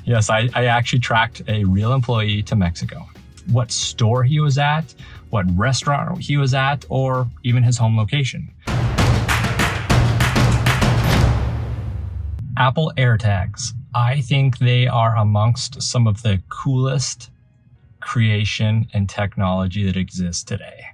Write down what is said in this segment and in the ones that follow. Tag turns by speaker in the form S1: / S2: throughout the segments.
S1: Yes, I actually tracked a real employee to Mexico. What store he was at, what restaurant he was at, or even his home location. Apple AirTags. I think they are amongst some of the coolest creation and technology that exists today.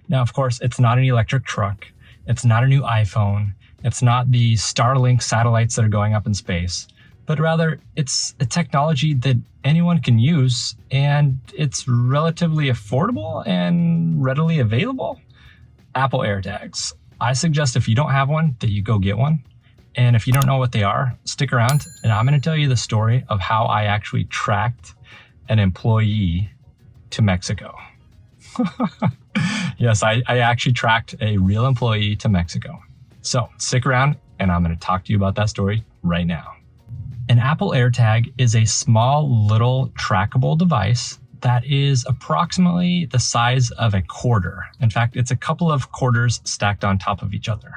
S1: Now, of course, it's not an electric truck. It's not a new iPhone. It's not the Starlink satellites that are going up in space, but rather it's a technology that anyone can use, and it's relatively affordable and readily available. Apple AirTags. I suggest if you don't have one, that you go get one. And if you don't know what they are, stick around, and I'm going to tell you the story of how I actually tracked an employee to Mexico. Yes, I actually tracked a real employee to Mexico. So stick around, and I'm going to talk to you about that story right now. An Apple AirTag is a small little trackable device that is approximately the size of a quarter. In fact, it's a couple of quarters stacked on top of each other.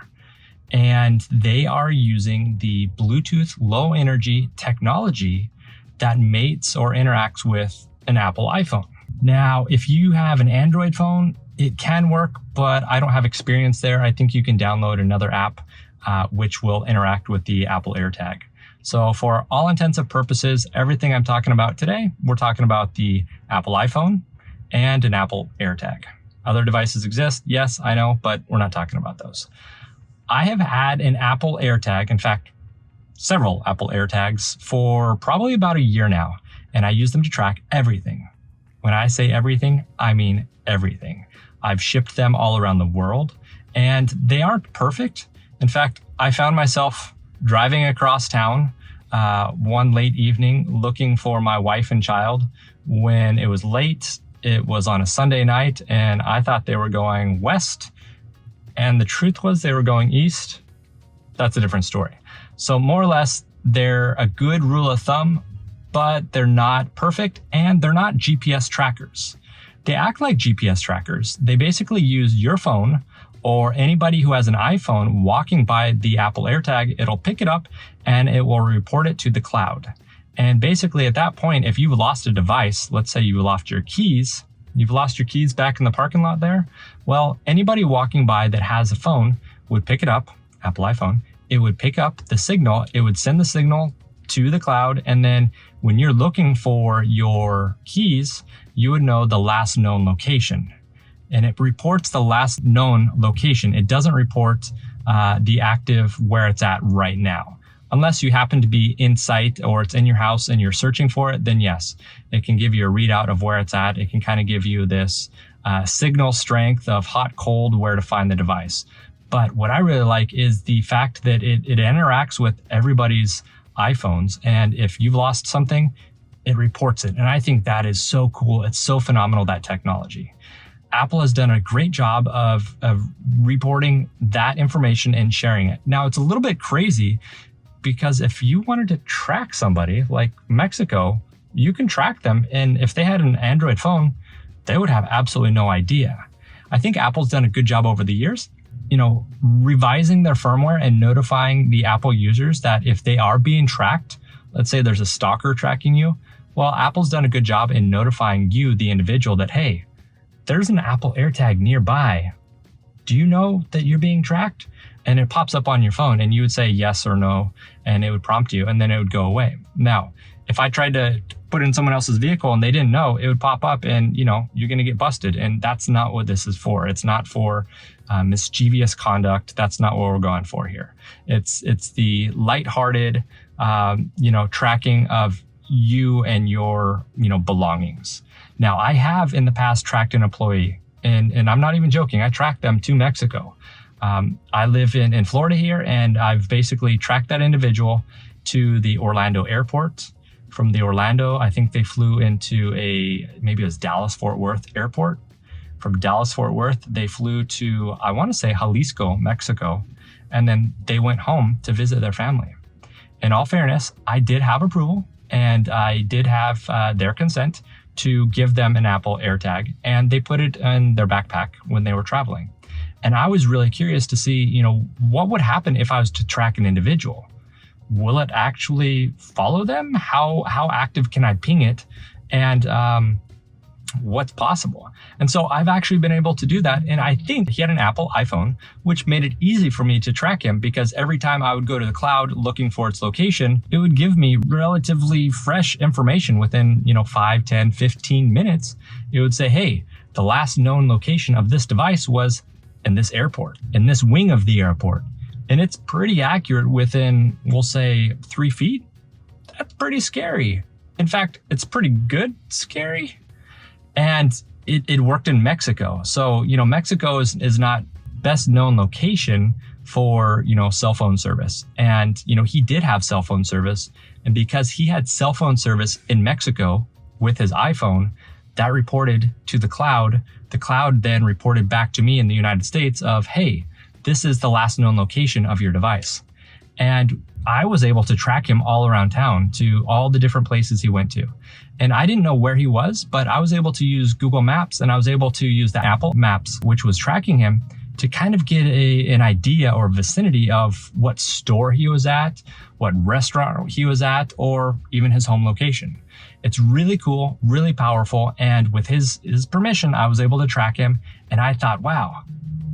S1: And they are using the Bluetooth low energy technology that mates or interacts with an Apple iPhone. Now, if you have an Android phone, it can work, but I don't have experience there. I think you can download another app which will interact with the Apple AirTag. So for all intents and purposes, everything I'm talking about today, we're talking about the Apple iPhone and an Apple AirTag. Other devices exist, yes, I know, but we're not talking about those. I have had an Apple AirTag, in fact, several Apple AirTags for probably about a year now, and I use them to track everything. When I say everything, I mean everything. I've shipped them all around the world, and they aren't perfect. In fact, I found myself driving across town one late evening looking for my wife and child when it was late. It was on a Sunday night, and I thought they were going west, and the truth was they were going east. That's a different story. So more or less, they're a good rule of thumb, but they're not perfect, and they're not GPS trackers. They act like GPS trackers. They basically use your phone or anybody who has an iPhone walking by the Apple AirTag. It'll pick it up and it will report it to the cloud. And basically at that point, if you've lost a device, let's say you lost your keys, back in the parking lot there. Well, anybody walking by that has a phone would pick it up, Apple iPhone. It would pick up the signal. It would send the signal to the cloud. And then when you're looking for your keys, you would know the last known location. And it reports the last known location. It doesn't report the active where it's at right now. Unless you happen to be in sight or it's in your house and you're searching for it, then yes, it can give you a readout of where it's at. It can kind of give you this signal strength of hot, cold, where to find the device. But what I really like is the fact that it interacts with everybody's iPhones. And if you've lost something, it reports it. And I think that is so cool. It's so phenomenal, that technology. Apple has done a great job of reporting that information and sharing it. Now, it's a little bit crazy because if you wanted to track somebody like Mexico, you can track them. And if they had an Android phone, they would have absolutely no idea. I think Apple's done a good job over the years, revising their firmware and notifying the Apple users that if they are being tracked, let's say there's a stalker tracking you, well, Apple's done a good job in notifying you, the individual, that, hey, there's an Apple AirTag nearby. Do you know that you're being tracked? And it pops up on your phone and you would say yes or no, and it would prompt you and then it would go away. Now, if I tried to put in someone else's vehicle and they didn't know, it would pop up and, you're going to get busted. And that's not what this is for. It's not for mischievous conduct. That's not what we're going for here. It's the lighthearted, tracking of you and your, belongings. Now, I have in the past tracked an employee, and I'm not even joking. I tracked them to Mexico. I live in Florida here, and I've basically tracked that individual to the Orlando airport. From the Orlando, I think they flew into maybe it was Dallas-Fort Worth airport. From Dallas-Fort Worth, they flew to, I want to say, Jalisco, Mexico, and then they went home to visit their family. In all fairness, I did have approval, and I did have their consent to give them an Apple AirTag, and they put it in their backpack when they were traveling. And I was really curious to see, what would happen if I was to track an individual. will it actually follow them? How active can I ping it? And what's possible? And so I've actually been able to do that. And I think he had an Apple iPhone, which made it easy for me to track him, because every time I would go to the cloud looking for its location, it would give me relatively fresh information within, 5, 10, 15 minutes. It would say, hey, the last known location of this device was in this airport, in this wing of the airport. And it's pretty accurate within, we'll say, 3 feet. That's pretty scary. In fact, it's pretty good scary. And it worked in Mexico. So, Mexico is not best known location for, cell phone service. And, he did have cell phone service. And because he had cell phone service in Mexico with his iPhone, that reported to the cloud. The cloud then reported back to me in the United States of, hey, this is the last known location of your device. And I was able to track him all around town to all the different places he went to. And I didn't know where he was, but I was able to use Google Maps, and I was able to use the Apple Maps, which was tracking him, to kind of get an idea or vicinity of what store he was at, what restaurant he was at, or even his home location. It's really cool, really powerful. And with his permission, I was able to track him. And I thought, wow,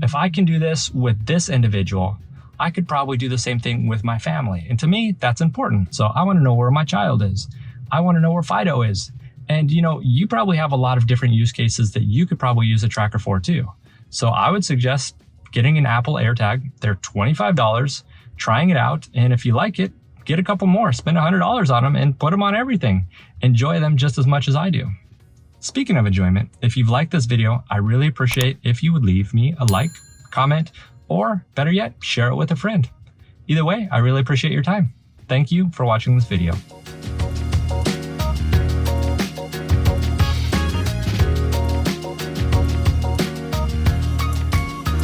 S1: if I can do this with this individual, I could probably do the same thing with my family. And to me, that's important. So I want to know where my child is. I want to know where Fido is. And you probably have a lot of different use cases that you could probably use a tracker for too. So I would suggest getting an Apple AirTag. They're $25, trying it out. And if you like it, get a couple more, spend $100 on them and put them on everything. Enjoy them just as much as I do. Speaking of enjoyment, if you've liked this video, I really appreciate if you would leave me a like, comment, or better yet, share it with a friend. Either way, I really appreciate your time. Thank you for watching this video.